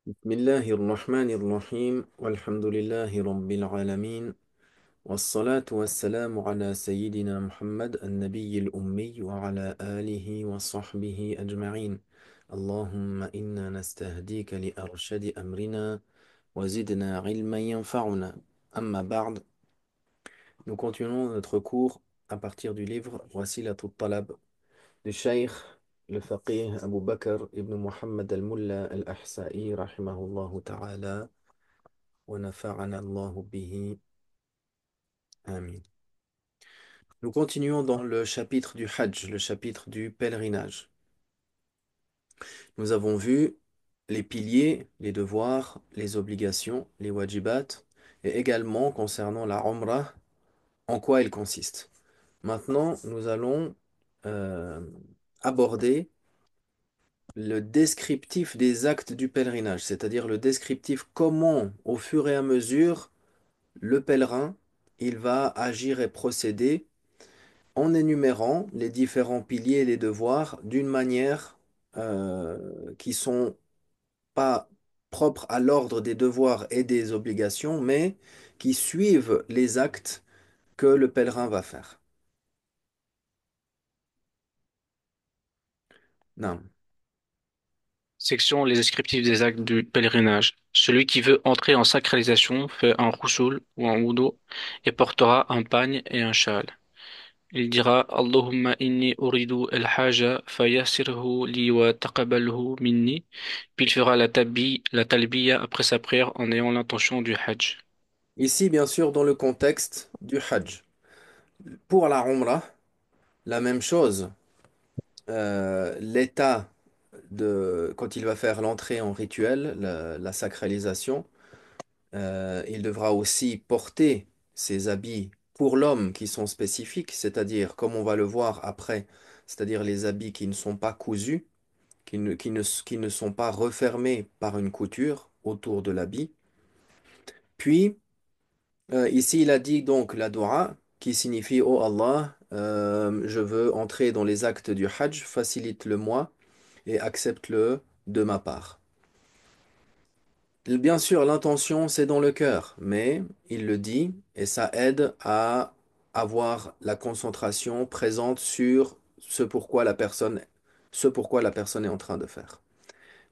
بسم الله الرحمن الرحيم والحمد لله رب العالمين والصلاة والسلام على سيدنا محمد النبي الأمي وعلى آله وصحبه أجمعين. اللهم إنا نستهديك لأرشد أمرنا وزدنا علما ينفعنا. أما بعد. Nous continuons notre cours à partir du livre Wasilatul Talab du Cheikh le faqih Abu Bakr ibn Muhammad al-Mulla al-Ahsa'i rahimahullah ta'ala. ونفعنا الله به. Amin. Nous continuons dans le chapitre du Hajj, le chapitre du pèlerinage. Nous avons vu les piliers, les devoirs, les obligations, les wajibat, et également concernant la Umrah, en quoi elle consiste. Maintenant, nous allons euh, aborder le descriptif des actes du pèlerinage, c'est-à-dire le descriptif comment, au fur et à mesure, le pèlerin, il va agir et procéder en énumérant les différents piliers et les devoirs d'une manière qui sont pas propres à l'ordre des devoirs et des obligations, mais qui suivent les actes que le pèlerin va faire. Non. Section les descriptifs des actes du pèlerinage. Celui qui veut entrer en sacralisation fait un roussoul ou un wudu et portera un pagne et un châle. Il dira Allahumma inni uridu al-haja fayassirhu li wa taqabbalhu minni. Puis il fera la talbiya après sa prière en ayant l'intention du hajj. Ici, bien sûr, dans le contexte du Hajj. Pour la Umrah, la même chose. L'état de quand il va faire l'entrée en rituel, la sacralisation. Il devra aussi porter ses habits pour l'homme qui sont spécifiques, c'est-à-dire, comme on va le voir après, c'est-à-dire les habits qui ne sont pas cousus, qui ne sont pas refermés par une couture autour de l'habit. Puis, ici, il a dit donc la dua, qui signifie, Oh Allah, je veux entrer dans les actes du Hajj, facilite-le-moi et accepte-le de ma part. Bien sûr, l'intention, c'est dans le cœur, mais il le dit et ça aide à avoir la concentration présente sur ce pourquoi la personne est en train de faire.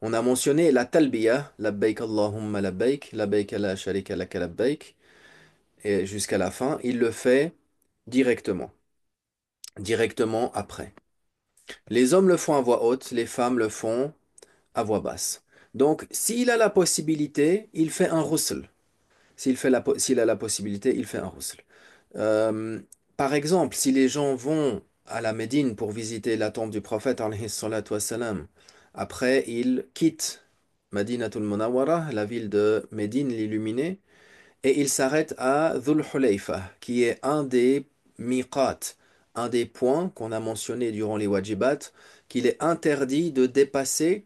On a mentionné la talbiya, labbaik Allahumma labbaik la sharika laka labbaik, et jusqu'à la fin, il le fait directement, directement après. Les hommes le font à voix haute, les femmes le font à voix basse. Donc, s'il a la possibilité, il fait un ghusl. S'il a la possibilité, il fait un ghusl. Euh, Par exemple, si les gens vont à la Médine pour visiter la tombe du prophète, alayhi salatu wassalam, après ils quittent Madinatul Munawwara, la ville de Médine, l'illuminée, et ils s'arrêtent à Dhul Hulayfa, qui est un des miqat, un des points qu'on a mentionné durant les wajibat, qu'il est interdit de dépasser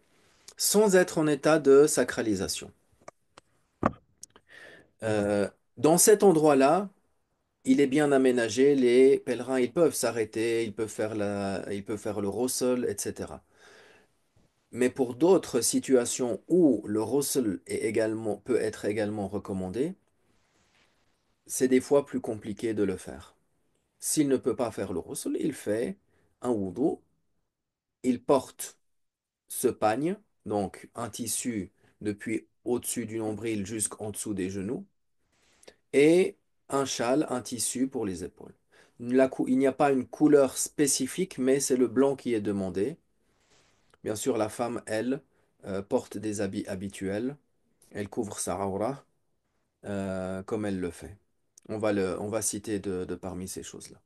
sans être en état de sacralisation. Dans cet endroit-là, il est bien aménagé, les pèlerins, ils peuvent s'arrêter, ils peuvent faire le rossel, etc. Mais pour d'autres situations où le rossel peut être également recommandé, c'est des fois plus compliqué de le faire. S'il ne peut pas faire le rossel, il fait un wudu, il porte ce pagne, donc un tissu depuis au-dessus du nombril jusqu'en dessous des genoux, et un châle, un tissu pour les épaules. Il n'y a pas une couleur spécifique, mais c'est le blanc qui est demandé. Bien sûr, la femme, elle, porte des habits habituels. Elle couvre sa aura comme elle le fait. On va citer de parmi ces choses-là.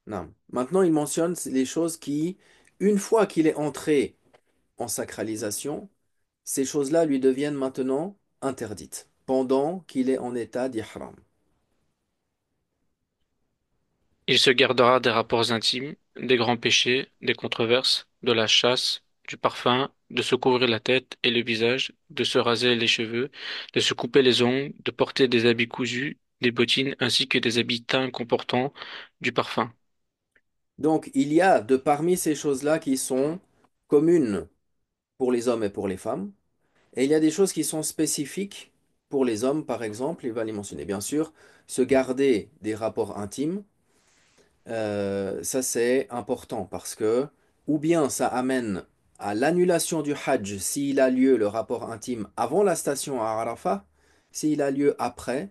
Non. Maintenant, il mentionne les choses qui, une fois qu'il est entré en sacralisation, ces choses-là lui deviennent maintenant interdites, pendant qu'il est en état d'ihram. Il se gardera des rapports intimes, des grands péchés, des controverses, de la chasse, du parfum, de se couvrir la tête et le visage, de se raser les cheveux, de se couper les ongles, de porter des habits cousus, des bottines ainsi que des habits teints comportant du parfum. Donc, il y a parmi ces choses-là qui sont communes pour les hommes et pour les femmes. Et il y a des choses qui sont spécifiques pour les hommes, par exemple, il va les mentionner. Bien sûr, se garder des rapports intimes, ça c'est important parce que, ou bien ça amène à l'annulation du Hajj s'il a lieu le rapport intime avant la station à Arafat, s'il a lieu après,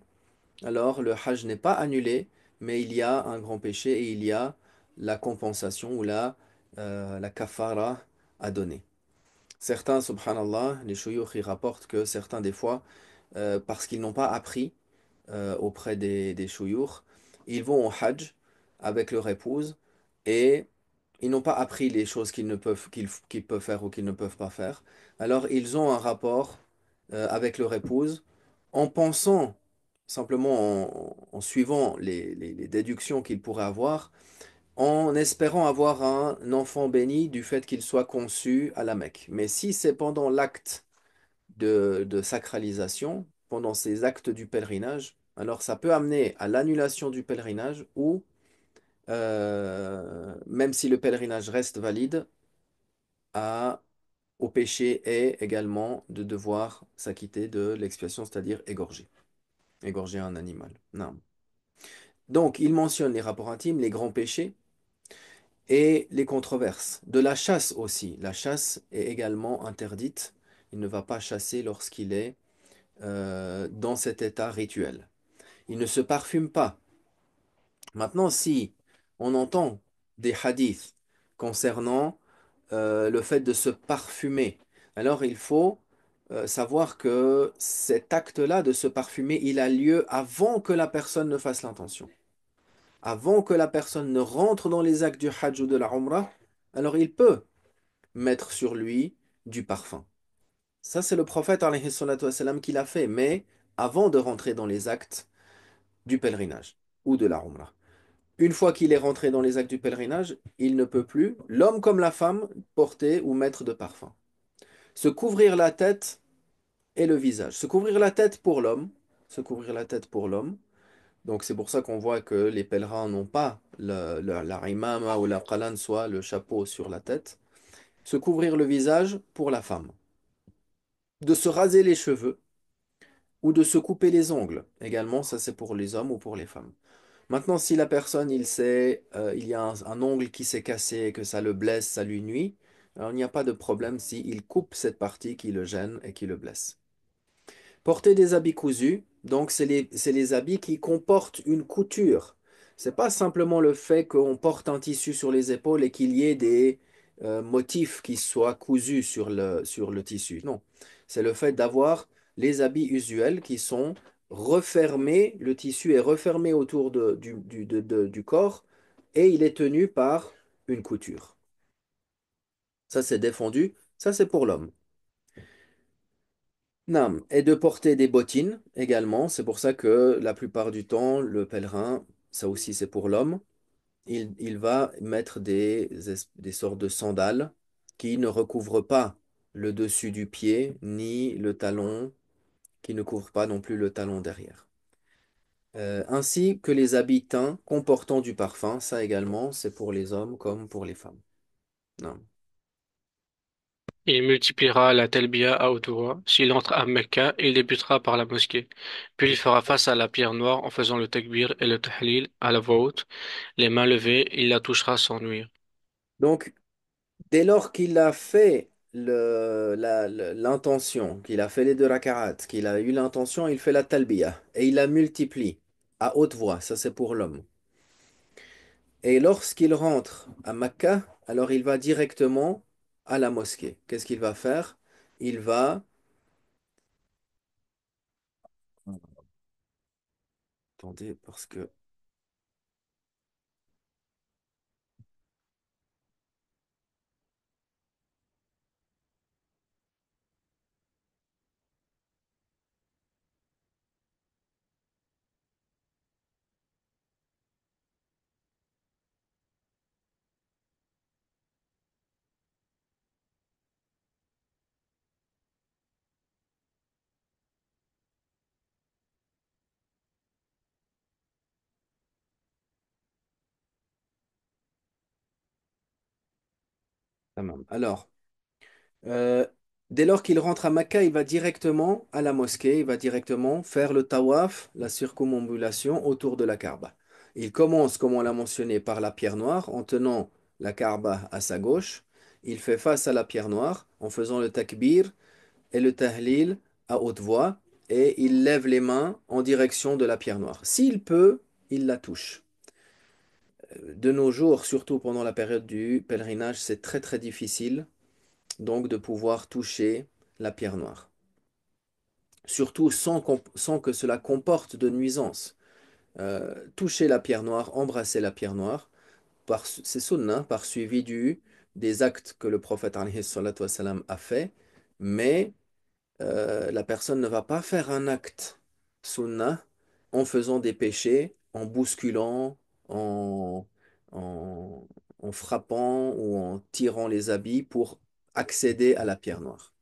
alors le Hajj n'est pas annulé, mais il y a un grand péché et il y a la compensation ou la kafara à donner. Certains, subhanallah, les shuyukh, ils rapportent que certains, des fois, parce qu'ils n'ont pas appris auprès des shuyukh, ils vont au Hajj avec leur épouse et ils n'ont pas appris les choses qu'ils peuvent faire ou qu'ils ne peuvent pas faire. Alors, ils ont un rapport avec leur épouse en pensant, simplement en suivant les déductions qu'ils pourraient avoir, en espérant avoir un enfant béni du fait qu'il soit conçu à la Mecque. Mais si c'est pendant l'acte de sacralisation, pendant ces actes du pèlerinage, alors ça peut amener à l'annulation du pèlerinage ou, même si le pèlerinage reste valide, à, au péché est également de devoir s'acquitter de l'expiation, c'est-à-dire égorger un animal. Non. Donc, il mentionne les rapports intimes, les grands péchés, et les controverses. De la chasse aussi. La chasse est également interdite. Il ne va pas chasser lorsqu'il est dans cet état rituel. Il ne se parfume pas. Maintenant, si on entend des hadiths concernant le fait de se parfumer, alors il faut savoir que cet acte-là de se parfumer, il a lieu avant que la personne ne fasse l'intention. Avant que la personne ne rentre dans les actes du Hajj ou de la Umrah, alors il peut mettre sur lui du parfum. Ça, c'est le prophète alayhi salatu wassalam, qui l'a fait, mais avant de rentrer dans les actes du pèlerinage ou de la Umrah. Une fois qu'il est rentré dans les actes du pèlerinage, il ne peut plus, l'homme comme la femme, porter ou mettre de parfum. Se couvrir la tête et le visage. Se couvrir la tête pour l'homme, se couvrir la tête pour l'homme. Donc c'est pour ça qu'on voit que les pèlerins n'ont pas la imama ou la qalan, soit le chapeau sur la tête. Se couvrir le visage pour la femme. De se raser les cheveux ou de se couper les ongles. Également, ça c'est pour les hommes ou pour les femmes. Maintenant, si la personne, il y a un ongle qui s'est cassé et que ça le blesse, ça lui nuit, alors il n'y a pas de problème s'il coupe cette partie qui le gêne et qui le blesse. Porter des habits cousus, donc c'est les habits qui comportent une couture. C'est pas simplement le fait qu'on porte un tissu sur les épaules et qu'il y ait des motifs qui soient cousus sur le tissu. Non, c'est le fait d'avoir les habits usuels qui sont refermés, le tissu est refermé autour du corps et il est tenu par une couture. Ça, c'est défendu. Ça, c'est pour l'homme. Nam, et de porter des bottines également. C'est pour ça que la plupart du temps, le pèlerin, ça aussi c'est pour l'homme, il va mettre des sortes de sandales qui ne recouvrent pas le dessus du pied ni le talon, qui ne couvrent pas non plus le talon derrière. Ainsi que les habits teints comportant du parfum, ça également, c'est pour les hommes comme pour les femmes. Nam. Il multipliera la talbiya à haute voix. S'il entre à Mecca, il débutera par la mosquée. Puis il fera face à la pierre noire en faisant le takbir et le tahlil à la voix haute. Les mains levées, il la touchera sans nuire. Donc, dès lors qu'il a fait l'intention, qu'il a fait les deux raka'at, qu'il a eu l'intention, il fait la talbiya et il la multiplie à haute voix, ça c'est pour l'homme. Et lorsqu'il rentre à Mecca, alors il va directement à la mosquée. Qu'est-ce qu'il va faire? Il va... Attendez, parce que... Tamam. Alors, Dès lors qu'il rentre à Mecca, il va directement à la mosquée, il va directement faire le tawaf, la circumambulation autour de la Kaaba. Il commence, comme on l'a mentionné, par la pierre noire en tenant la Kaaba à sa gauche. Il fait face à la pierre noire en faisant le takbir et le tahlil à haute voix et il lève les mains en direction de la pierre noire. S'il peut, il la touche. De nos jours, surtout pendant la période du pèlerinage, c'est très très difficile donc de pouvoir toucher la pierre noire. Surtout sans que cela comporte de nuisances. Toucher la pierre noire, embrasser la pierre noire, c'est sunnah, par suivi des actes que le prophète alayhi salatu wassalam, a fait, mais la personne ne va pas faire un acte sunnah en faisant des péchés, en bousculant, en, en, en frappant ou en tirant les habits pour accéder à la pierre noire.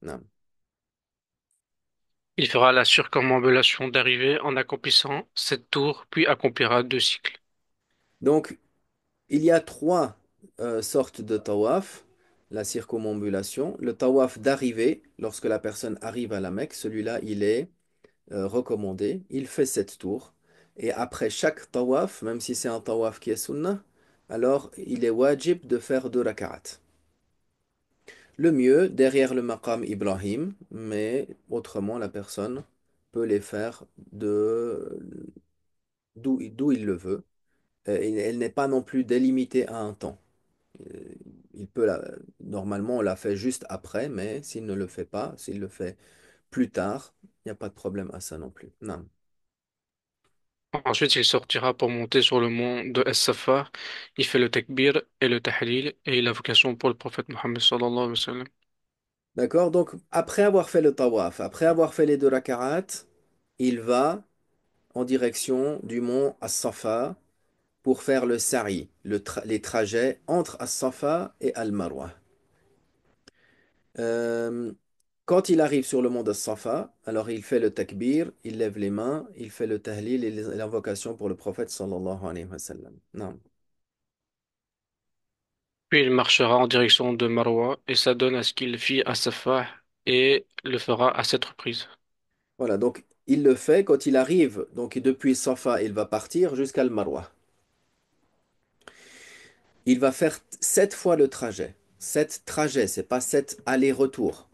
Non. Il fera la circumambulation d'arrivée en accomplissant 7 tours, puis accomplira 2 cycles. Donc, il y a trois sortes de tawaf. La circumambulation, le tawaf d'arrivée, lorsque la personne arrive à la Mecque, celui-là, il est recommandé. Il fait 7 tours. Et après chaque tawaf, même si c'est un tawaf qui est sunnah, alors il est wajib de faire 2 rak'at. Le mieux, derrière le maqam Ibrahim, mais autrement, la personne peut les faire d'où il le veut. Et elle n'est pas non plus délimitée à un temps. Euh, Il peut normalement, on l'a fait juste après, mais s'il ne le fait pas, s'il le fait plus tard, il n'y a pas de problème à ça non plus. Non. Ensuite, il sortira pour monter sur le mont de Es-Safa. Il fait le takbir et le tahlil et il a vocation pour le prophète Mohammed sallallahu alayhi wa sallam. D'accord? Donc, après avoir fait le tawaf, après avoir fait les 2 rak'at, il va en direction du mont As-Safa pour faire le sa'i, les trajets entre As-Safa et Al-Marwa. Euh, Quand il arrive sur le mont As-Safa, alors il fait le takbir, il lève les mains, il fait le tahlil et l'invocation pour le prophète sallallahu alayhi wa sallam. Non. Puis il marchera en direction de Marwa et s'adonne à ce qu'il fit à Safa et le fera à 7 reprises. Voilà, donc il le fait quand il arrive, donc depuis Safa, il va partir jusqu'à Al-Marwa. Il va faire 7 fois le trajet. 7 trajets, c'est pas 7 allers-retours.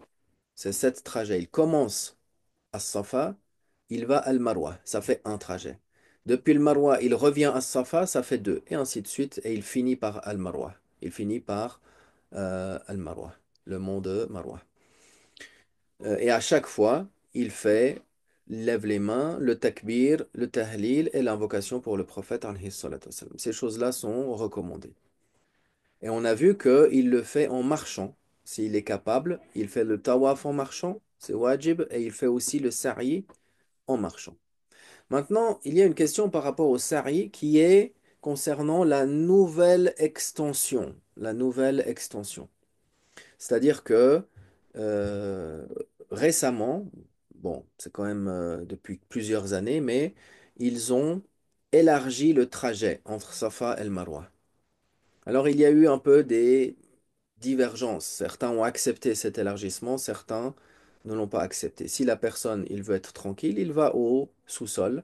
C'est 7 trajets. Il commence à Safa, il va à Al-Marwa. Ça fait un trajet. Depuis le Marwa, il revient à Safa, ça fait deux. Et ainsi de suite. Et il finit par Al-Marwa. Il finit par Al-Marwa, le mont de Marwa. Et à chaque fois, il lève les mains, le takbir, le tahlil et l'invocation pour le prophète, alayhi salatu wassalam. Ces choses-là sont recommandées. Et on a vu qu'il le fait en marchant. S'il est capable, il fait le tawaf en marchant, c'est wajib, et il fait aussi le sa'i en marchant. Maintenant, il y a une question par rapport au sa'i qui est concernant la nouvelle extension. La nouvelle extension. C'est-à-dire que euh, récemment, bon, c'est quand même depuis plusieurs années, mais ils ont élargi le trajet entre Safa et le Marwa. Alors il y a eu un peu des divergences. Certains ont accepté cet élargissement, certains ne l'ont pas accepté. Si la personne, il veut être tranquille, il va au sous-sol.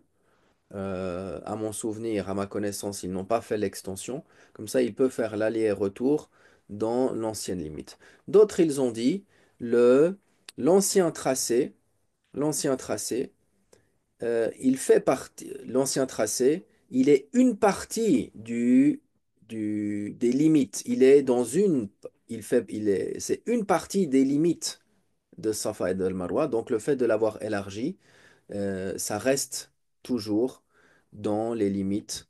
À mon souvenir, à ma connaissance, ils n'ont pas fait l'extension. Comme ça, il peut faire l'aller et retour dans l'ancienne limite. D'autres, ils ont dit le l'ancien tracé, l'ancien tracé, il fait partie, l'ancien tracé, il est une partie des limites. Il est dans une, il fait, il est, c'est une partie des limites de Safa et de Marwa. Donc le fait de l'avoir élargi, ça reste toujours dans les limites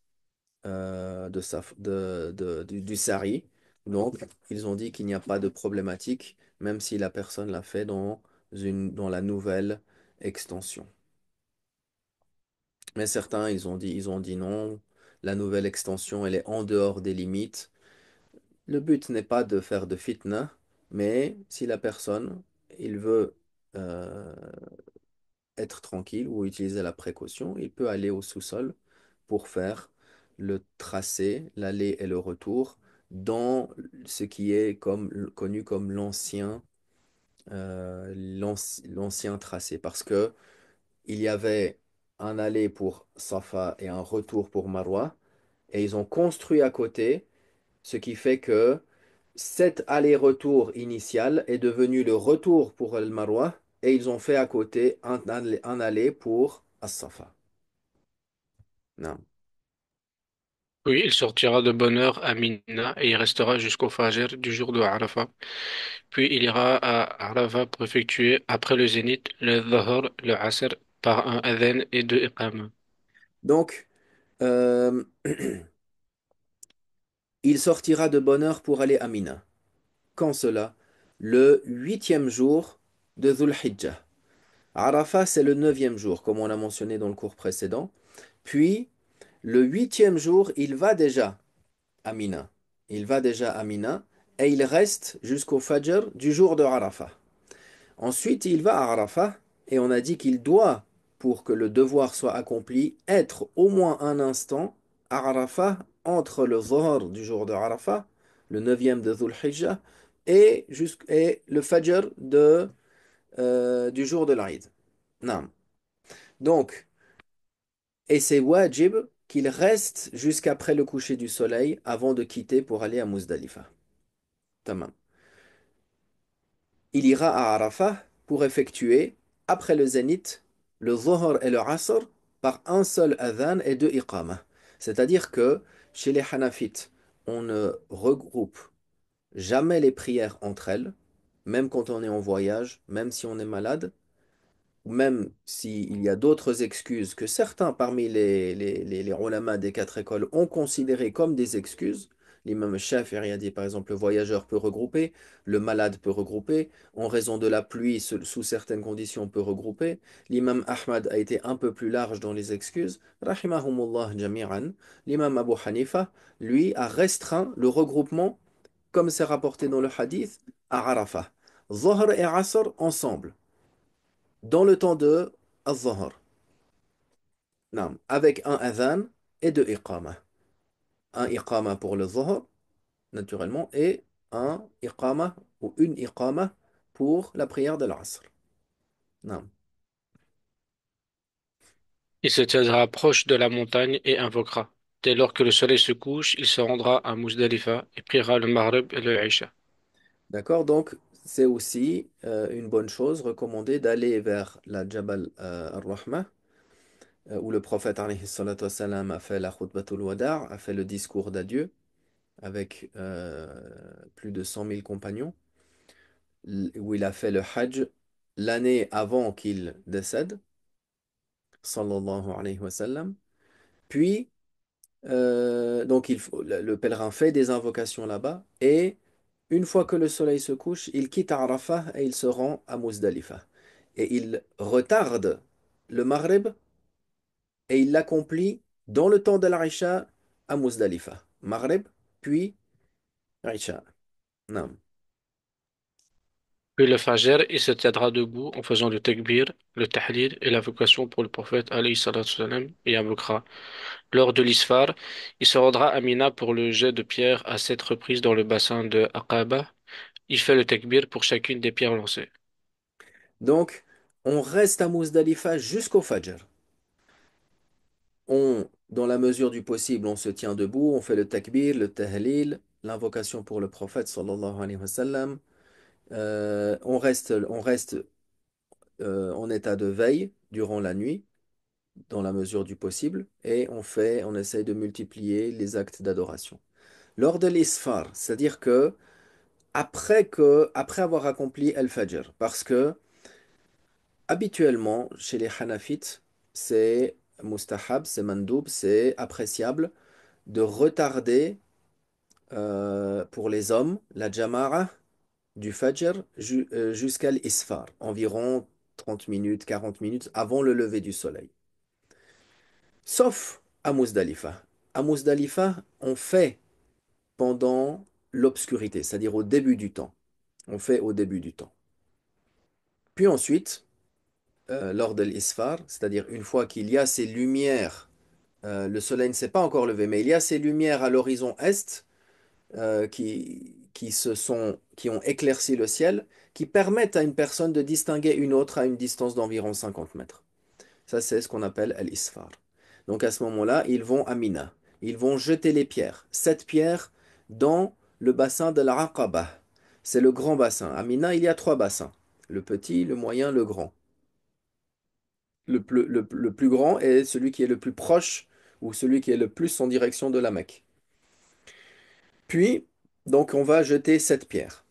du Sari. Donc ils ont dit qu'il n'y a pas de problématique, même si la personne l'a fait dans la nouvelle extension. Mais certains, ils ont dit non, la nouvelle extension, elle est en dehors des limites. Le but n'est pas de faire de fitna, mais si la personne, il veut euh, être tranquille ou utiliser la précaution, il peut aller au sous-sol pour faire le tracé, l'aller et le retour dans ce qui est connu comme l'ancien. l'ancien tracé, parce que il y avait un aller pour Safa et un retour pour Marwa, et ils ont construit à côté, ce qui fait que cet aller-retour initial est devenu le retour pour el Marwa, et ils ont fait à côté un aller pour As-Safa. Non. Puis il sortira de bonne heure à Mina et il restera jusqu'au Fajr du jour de Arafat. Puis il ira à Arafat pour effectuer, après le zénith, le Dhuhr, le Asr, par un adhan et deux iqama. Donc, euh, il sortira de bonne heure pour aller à Mina. Quand cela? Le huitième jour de Dhul Hijjah. Arafat, c'est le neuvième jour, comme on l'a mentionné dans le cours précédent. Puis, le huitième jour, il va déjà à Mina. Il va déjà à Mina et il reste jusqu'au Fajr du jour de Arafat. Ensuite, il va à Arafat et on a dit qu'il doit, pour que le devoir soit accompli, être au moins un instant à Arafat entre le Zohar du jour de Arafat, le neuvième de Dhul Hijjah, et le Fajr du jour de l'Aïd. Naam. Donc, et c'est wajib qu'il reste jusqu'après le coucher du soleil avant de quitter pour aller à Muzdalifa. Tamam. Il ira à Arafat pour effectuer, après le zénith, le Dhuhr et le Asr par un seul adhan et deux iqamah. C'est-à-dire que chez les Hanafites, on ne regroupe jamais les prières entre elles, même quand on est en voyage, même si on est malade, même s'il y a d'autres excuses que certains parmi les ulama des quatre écoles ont considérées comme des excuses. L'imam Shafi'i a dit par exemple le voyageur peut regrouper, le malade peut regrouper, en raison de la pluie sous certaines conditions on peut regrouper. L'imam Ahmad a été un peu plus large dans les excuses. Rahimahumullah jami'an. L'imam Abu Hanifa, lui, a restreint le regroupement, comme c'est rapporté dans le hadith, à Arafah. Zohr et Asr ensemble dans le temps de Al-Zuhr. Naam, avec un adhan et deux iqama. Un iqama pour le Zuhr, naturellement, et un iqama ou une iqama pour la prière de l'Asr. Naam. Il se tiendra proche de la montagne et invoquera. Dès lors que le soleil se couche, il se rendra à Muzdalifa et priera le Maghrib et le Isha. D'accord, donc c'est aussi une bonne chose recommandée d'aller vers la Jabal al-Rahma, où le prophète alayhi salatu wassalam, a fait la khutbatul wada', a fait le discours d'adieu avec plus de 100 000 compagnons, où il a fait le Hajj l'année avant qu'il décède, sallallahu alayhi wa sallam. Puis, donc le pèlerin fait des invocations là-bas, et une fois que le soleil se couche, il quitte Arafah et il se rend à Muzdalifa. Et il retarde le Maghrib et il l'accomplit dans le temps de l'Aïcha à Muzdalifa. Maghrib, puis Aïcha. Naam. Puis le Fajr, il se tiendra debout en faisant le Takbir, le Tahlil et l'invocation pour le prophète alayhi salatu salam et invoquera. Lors de l'Isfar, il se rendra à Mina pour le jet de pierres à 7 reprises dans le bassin de Aqaba. Il fait le Takbir pour chacune des pierres lancées. Donc, on reste à Muzdalifa jusqu'au Fajr. Dans la mesure du possible, on se tient debout, on fait le takbir, le tahlil, l'invocation pour le prophète sallallahu alayhi wa sallam. On reste en état de veille durant la nuit, dans la mesure du possible, et on essaye de multiplier les actes d'adoration. Lors de l'isfar, c'est-à-dire que après avoir accompli el-fajr, parce que habituellement, chez les Hanafites, c'est mustahab, c'est mandoub, c'est appréciable de retarder pour les hommes la Jamara du Fajr jusqu'à l'Isfar, environ 30 minutes, 40 minutes avant le lever du soleil. Sauf à Muzdalifa. À Muzdalifa, on fait pendant l'obscurité, c'est-à-dire au début du temps. On fait au début du temps. Puis ensuite, lors de l'Isfar, c'est-à-dire une fois qu'il y a ces lumières, le soleil ne s'est pas encore levé, mais il y a ces lumières à l'horizon est, qui ont éclairci le ciel, qui permettent à une personne de distinguer une autre à une distance d'environ 50 mètres. Ça, c'est ce qu'on appelle al-isfar. Donc à ce moment-là, ils vont à Mina. Ils vont jeter les pierres, 7 pierres, dans le bassin de l'Aqaba. C'est le grand bassin. À Mina, il y a 3 bassins. Le petit, le moyen, le grand. Le plus grand est celui qui est le plus proche ou celui qui est le plus en direction de la Mecque. Puis, donc, on va jeter 7 pierres.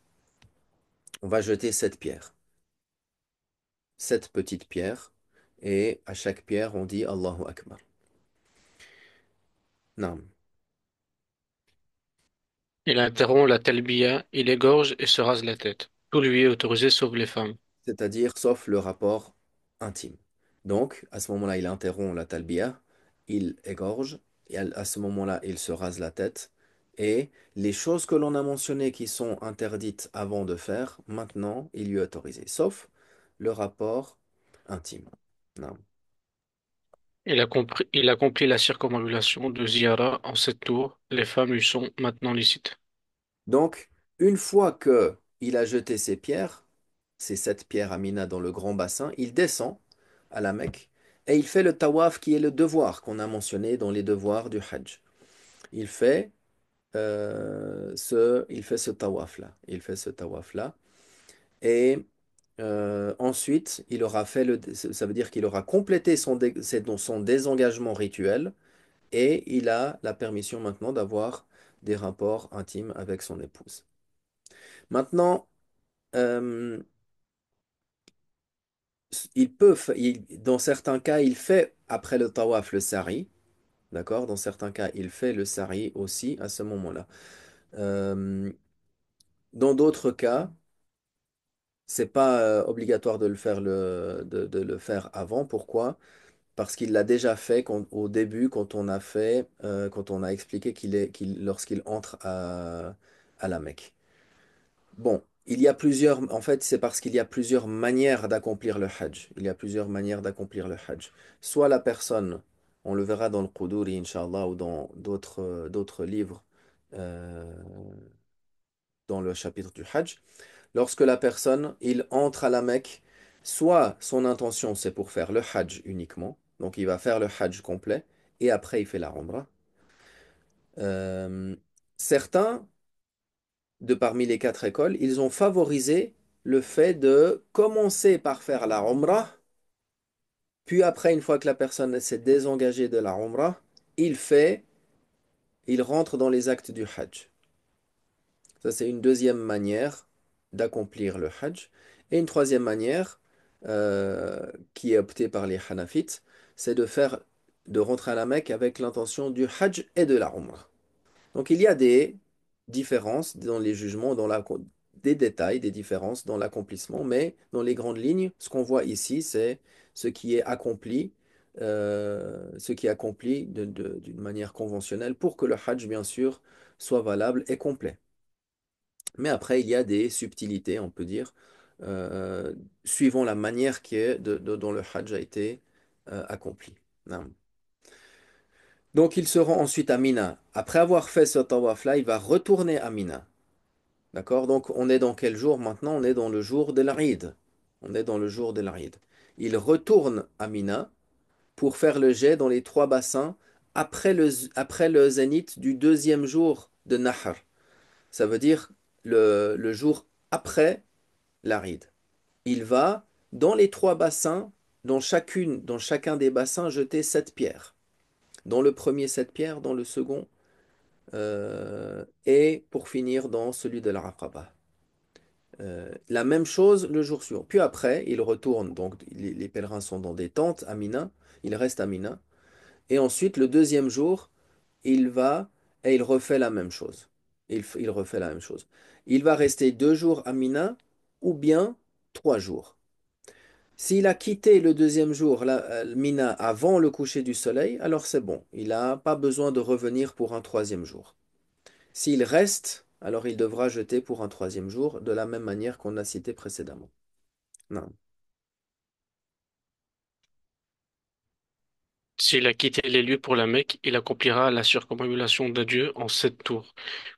On va jeter 7 pierres. 7 petites pierres. Et à chaque pierre, on dit Allahu Akbar. Non. Il interrompt la talbiya, il égorge et se rase la tête. Tout lui est autorisé sauf les femmes. C'est-à-dire sauf le rapport intime. Donc, à ce moment-là, il interrompt la talbiya, il égorge, et à ce moment-là, il se rase la tête. Et les choses que l'on a mentionnées qui sont interdites avant de faire, maintenant, il lui est autorisé, sauf le rapport intime. Non. Il accomplit la circumambulation de Ziyara en 7 tours. Les femmes lui sont maintenant licites. Donc, une fois que il a jeté ses pierres, ces 7 pierres à Mina dans le grand bassin, il descend à la Mecque et il fait le tawaf qui est le devoir qu'on a mentionné dans les devoirs du Hajj. Il fait il fait ce tawaf-là. Il fait ce tawaf-là. Et ensuite, il aura fait ça veut dire qu'il aura complété son désengagement rituel et il a la permission maintenant d'avoir des rapports intimes avec son épouse. Maintenant, euh, dans certains cas, il fait après le tawaf le sari. D'accord? Dans certains cas, il fait le sari aussi à ce moment-là. Euh, dans d'autres cas, c'est pas obligatoire de le faire, de le faire avant. Pourquoi? Parce qu'il l'a déjà fait au début, quand on a expliqué lorsqu'il entre à la Mecque. Bon, en fait, c'est parce qu'il y a plusieurs manières d'accomplir le Hajj. Il y a plusieurs manières d'accomplir le Hajj. Soit la personne, on le verra dans le Quduri, Inch'Allah, ou dans d'autres livres, euh, dans le chapitre du Hajj. Lorsque la personne, il entre à la Mecque, soit son intention c'est pour faire le Hajj uniquement, donc il va faire le Hajj complet, et après il fait la Umrah. Euh, certains, de parmi les 4 écoles, ils ont favorisé le fait de commencer par faire la Umrah, puis après, une fois que la personne s'est désengagée de la Umrah, il fait, il rentre dans les actes du Hajj. Ça, c'est une deuxième manière d'accomplir le Hajj. Et une troisième manière, qui est optée par les Hanafites, c'est de rentrer à la Mecque avec l'intention du Hajj et de la Umrah. Donc il y a des différences dans les jugements, des détails, des différences dans l'accomplissement, mais dans les grandes lignes, ce qu'on voit ici, c'est ce qui est accompli, d'une manière conventionnelle pour que le Hajj, bien sûr, soit valable et complet. Mais après, il y a des subtilités, on peut dire, euh, suivant la manière dont le Hajj a été accompli. Non. Donc il se rend ensuite à Mina. Après avoir fait ce tawaf-là, il va retourner à Mina. D'accord? Donc on est dans quel jour maintenant? On est dans le jour de l'Aïd. On est dans le jour de l'Aïd. Il retourne à Mina pour faire le jet dans les 3 bassins après le zénith du deuxième jour de Nahr. Ça veut dire le jour après l'Aïd. Il va dans les 3 bassins, dans chacun des bassins, jeter 7 pierres. Dans le premier, 7 pierres, dans le second, et pour finir dans celui de l'Aqaba. La même chose le jour suivant. Puis après, il retourne, donc les pèlerins sont dans des tentes à Mina, il reste à Mina. Et ensuite, le deuxième jour, il va et il refait la même chose. Il refait la même chose. Il va rester 2 jours à Mina ou bien 3 jours. S'il a quitté le deuxième jour, Mina, avant le coucher du soleil, alors c'est bon. Il n'a pas besoin de revenir pour un troisième jour. S'il reste, alors il devra jeter pour un troisième jour, de la même manière qu'on a cité précédemment. Non. S'il a quitté les lieux pour la Mecque, il accomplira la circumambulation d'adieu en 7 tours,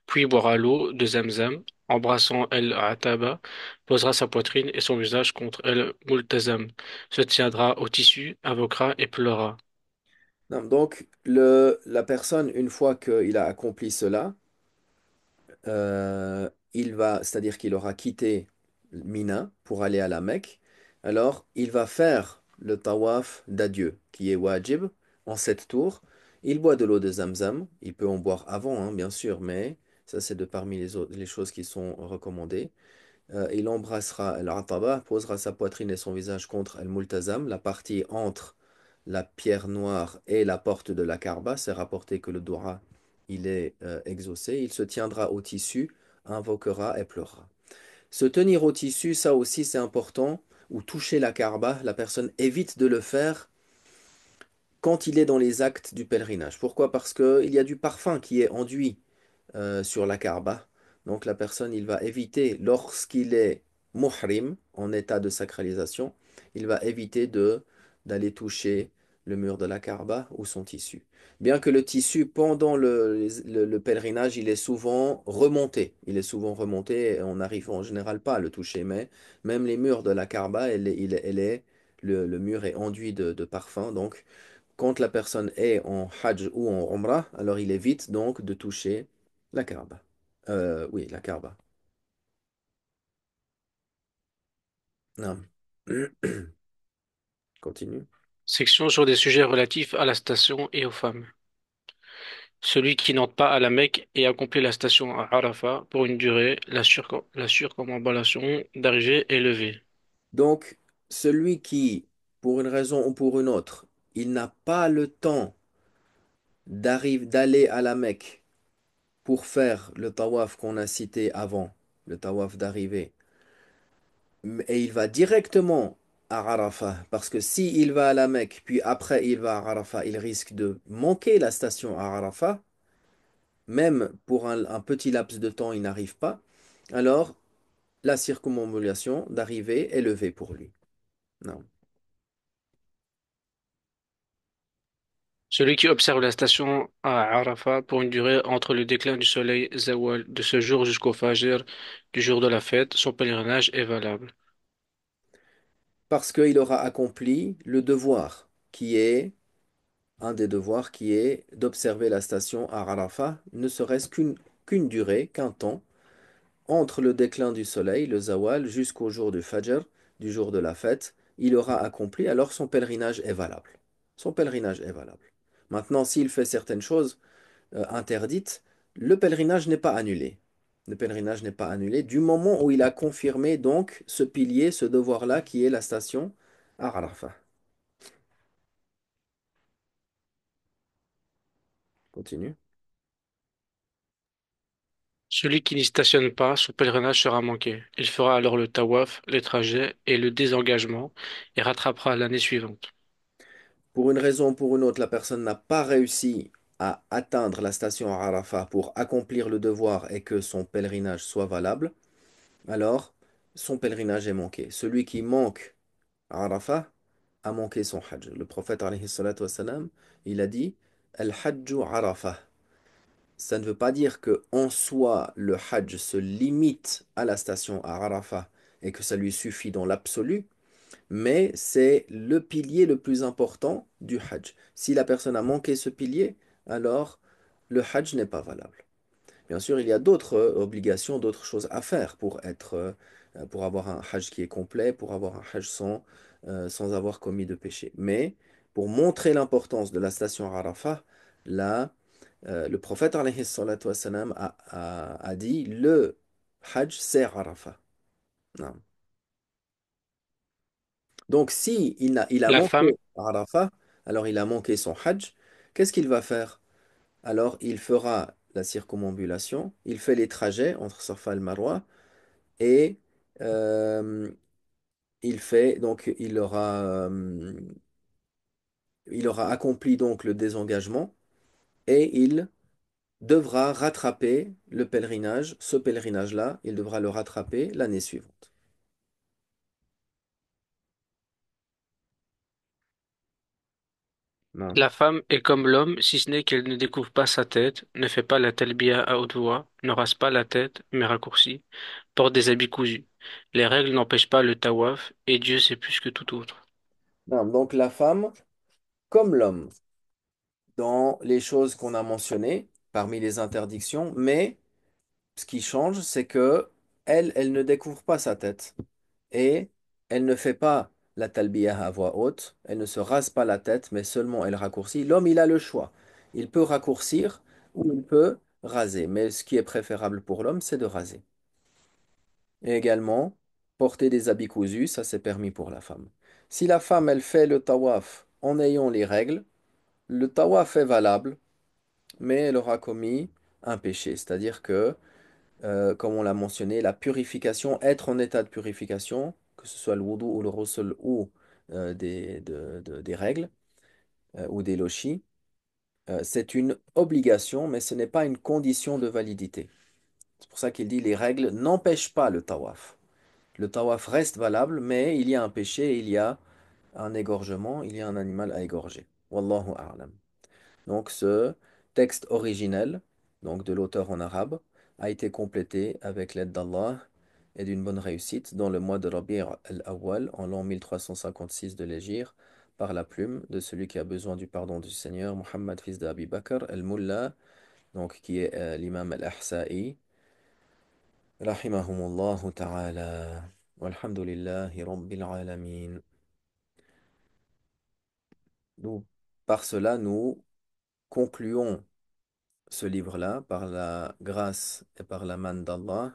puis boira l'eau de Zamzam. embrassant El-Ataba, posera sa poitrine et son visage contre El-Multazam, se tiendra au tissu, invoquera et pleura. Non, donc, la personne, une fois qu'il a accompli cela, c'est-à-dire qu'il aura quitté Mina pour aller à la Mecque, alors il va faire le tawaf d'adieu, qui est wajib, en 7 tours. Il boit de l'eau de Zamzam, il peut en boire avant, hein, bien sûr, mais ça c'est de parmi les choses qui sont recommandées. Il embrassera Al-Aqaba, posera sa poitrine et son visage contre Al-Multazam, la partie entre la pierre noire et la porte de la Kaaba. C'est rapporté que le doua, il est exaucé. Il se tiendra au tissu, invoquera et pleurera. Se tenir au tissu, ça aussi c'est important, ou toucher la Kaaba, la personne évite de le faire quand il est dans les actes du pèlerinage. Pourquoi? Parce qu'il y a du parfum qui est enduit sur la Kaaba. Donc la personne, il va éviter, lorsqu'il est muhrim, en état de sacralisation, il va éviter d'aller toucher le mur de la Kaaba ou son tissu. Bien que le tissu, pendant le pèlerinage, il est souvent remonté. Il est souvent remonté et on n'arrive en général pas à le toucher. Mais même les murs de la Kaaba, le mur est enduit de parfum. Donc quand la personne est en Hajj ou en Umrah, alors il évite donc de toucher la Kaaba. Oui, la Kaaba. Non. Continue. Section sur des sujets relatifs à la station et aux femmes. Celui qui n'entre pas à la Mecque et accomplit la station à Arafat pour une durée, la circumambulation d'arrivée est levée. Donc, celui qui, pour une raison ou pour une autre, il n'a pas le temps d'aller à la Mecque pour faire le tawaf qu'on a cité avant, le tawaf d'arrivée, et il va directement à Arafat, parce que si il va à la Mecque, puis après il va à Arafat, il risque de manquer la station à Arafat, même pour un petit laps de temps, il n'arrive pas, alors la circumambulation d'arrivée est levée pour lui. Non. Celui qui observe la station à Arafat pour une durée entre le déclin du soleil Zawal de ce jour jusqu'au Fajr du jour de la fête, son pèlerinage est valable. Parce qu'il aura accompli le devoir, qui est un des devoirs, qui est d'observer la station à Arafat, ne serait-ce qu'une durée, qu'un temps, entre le déclin du soleil, le Zawal, jusqu'au jour du Fajr, du jour de la fête, il aura accompli, alors son pèlerinage est valable. Son pèlerinage est valable. Maintenant, s'il fait certaines choses, interdite, le pèlerinage n'est pas annulé. Le pèlerinage n'est pas annulé du moment où il a confirmé donc ce pilier, ce devoir-là qui est la station à Arafat. Continue. Celui qui n'y stationne pas, son pèlerinage sera manqué. Il fera alors le tawaf, les trajets et le désengagement et rattrapera l'année suivante. Pour une raison ou pour une autre, la personne n'a pas réussi à atteindre la station à Arafat pour accomplir le devoir et que son pèlerinage soit valable, alors son pèlerinage est manqué. Celui qui manque à Arafat a manqué son hajj. Le prophète alayhi salatu wassalam, il a dit Al-Hajju Arafah. Ça ne veut pas dire que en soi le Hajj se limite à la station à Arafat et que ça lui suffit dans l'absolu, mais c'est le pilier le plus important du Hajj. Si la personne a manqué ce pilier, alors le Hajj n'est pas valable. Bien sûr, il y a d'autres obligations, d'autres choses à faire pour avoir un Hajj qui est complet, pour avoir un Hajj sans avoir commis de péché. Mais pour montrer l'importance de la station Arafat, là, le prophète alayhi salatu wassalam, a dit le Hajj c'est Arafat. Non. Donc si il a La femme, manqué Arafat, alors il a manqué son Hajj, qu'est-ce qu'il va faire? Alors il fera la circumambulation, il fait les trajets entre Safa et Marwa et euh, il aura accompli donc le désengagement et il devra rattraper le pèlerinage, ce pèlerinage-là, il devra le rattraper l'année suivante. Non. La femme est comme l'homme, si ce n'est qu'elle ne découvre pas sa tête, ne fait pas la talbiya à haute voix, ne rase pas la tête, mais raccourcit, porte des habits cousus. Les règles n'empêchent pas le tawaf, et Dieu sait plus que tout autre. Non, donc la femme, comme l'homme, dans les choses qu'on a mentionnées, parmi les interdictions, mais ce qui change, c'est que elle ne découvre pas sa tête et elle ne fait pas la talbiyah à voix haute, elle ne se rase pas la tête, mais seulement elle raccourcit. L'homme, il a le choix. Il peut raccourcir ou il peut raser, mais ce qui est préférable pour l'homme, c'est de raser. Et également, porter des habits cousus, ça c'est permis pour la femme. Si la femme, elle fait le tawaf en ayant les règles, le tawaf est valable, mais elle aura commis un péché, c'est-à-dire que comme on l'a mentionné, la purification, être en état de purification, que ce soit le wudu ou le ghusl ou des règles ou des lochis, c'est une obligation, mais ce n'est pas une condition de validité. C'est pour ça qu'il dit les règles n'empêchent pas le tawaf. Le tawaf reste valable, mais il y a un péché, il y a un égorgement, il y a un animal à égorger. Wallahu a'lam. Donc ce texte originel, donc de l'auteur en arabe, a été complété avec l'aide d'Allah et d'une bonne réussite dans le mois de Rabi' al-Awwal en l'an 1356 de l'Hégire par la plume de celui qui a besoin du pardon du Seigneur, Muhammad fils d'Abi Bakr al-Mulla, donc qui est l'imam al-Ahsa'i, rahimahumullah ta'ala. Walhamdulillahi rabbil alamin. Nous, par cela, nous concluons ce livre-là par la grâce et par la main d'Allah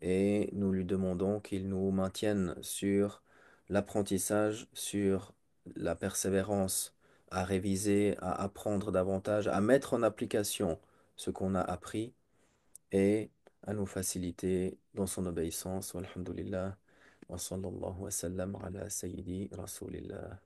et nous lui demandons qu'il nous maintienne sur l'apprentissage, sur la persévérance, à réviser, à apprendre davantage, à mettre en application ce qu'on a appris et à nous faciliter dans son obéissance. Walhamdulillah wa sallallahu wa sallam ala sayyidi rasulillah.